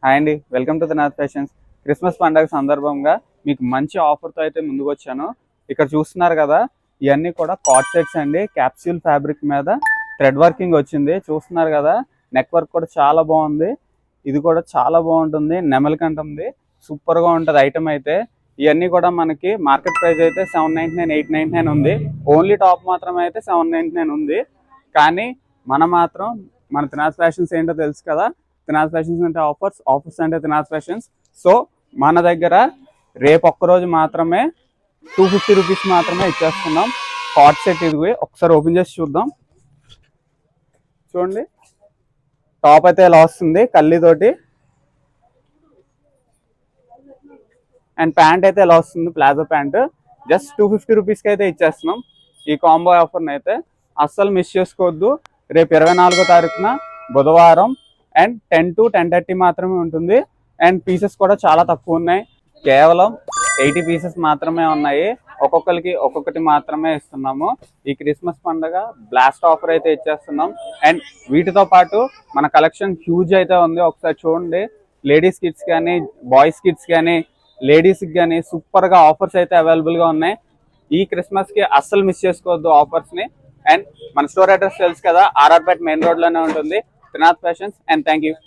Hi అండి, welcome to Trinath fashions. Christmas పండుగ సందర్భంగా మీకు మంచి ఆఫర్తో అయితే ముందుకు వచ్చాను. ఇక్కడ చూస్తున్నారు కదా, ఇవన్నీ కూడా కార్డ్ సెట్స్ అండి. క్యాప్సూల్ ఫ్యాబ్రిక్ మీద థ్రెడ్ వర్కింగ్ వచ్చింది. చూస్తున్నారు కదా, నెక్ వర్క్ కూడా చాలా బాగుంది. ఇది కూడా చాలా బాగుంటుంది, నెమలికంఠ ఉంది. సూపర్గా ఉంటుంది ఐటమ్ అయితే. ఇవన్నీ కూడా మనకి మార్కెట్ ప్రైస్ అయితే $799, $899 ఉంది. ఓన్లీ టాప్ మాత్రం అయితే $799 ఉంది. కానీ మన త్రినాథ్ ఫ్యాషన్స్ ఏంటో తెలుసు కదా, త్రినాథ్ ఫ్యాషన్స్ అంటే ఆఫర్స్ అంటే త్రినాథ్ ఫ్యాషన్స్. సో మన దగ్గర రేపు ఒక్కరోజు మాత్రమే $250 మాత్రమే ఇచ్చేస్తున్నాం. కార్డ్ సెట్ ఇది ఒకసారి ఓపెన్ చేసి చూద్దాం. చూడండి, టాప్ అయితే ఇలా వస్తుంది కల్లీతోటి, అండ్ ప్యాంట్ అయితే ఇలా వస్తుంది, ప్లాజో ప్యాంట్. జస్ట్ $250కి అయితే ఇచ్చేస్తున్నాం. ఈ కాంబో ఆఫర్ని అయితే అస్సలు మిస్ చేసుకోవద్దు. రేపు 24వ తారీఖున బుధవారం అండ్ 10 to 10:30 మాత్రమే ఉంటుంది. అండ్ పీసెస్ కూడా చాలా తక్కువ ఉన్నాయి, కేవలం 80 పీసెస్ మాత్రమే ఉన్నాయి. ఒక్కొక్కరికి ఒక్కొక్కటి మాత్రమే ఇస్తున్నాము. ఈ క్రిస్మస్ పండుగ బ్లాస్ట్ ఆఫర్ అయితే ఇచ్చేస్తున్నాం. అండ్ వీటితో పాటు మన కలెక్షన్ హ్యూజ్ అయితే ఉంది. ఒకసారి చూడండి, లేడీస్ కిడ్స్ కానీ, బాయ్స్ కిడ్స్ కానీ, లేడీస్కి కానీ సూపర్గా ఆఫర్స్ అయితే అవైలబుల్గా ఉన్నాయి. ఈ క్రిస్మస్కి అస్సలు మిస్ చేసుకోవద్దు ఆఫర్స్ని. అండ్ మన స్టోర్ అడ్రస్ తెలుసు కదా, ఆర్ఆర్పేట మెయిన్ రోడ్లోనే ఉంటుంది Trinath fashions. And thank you.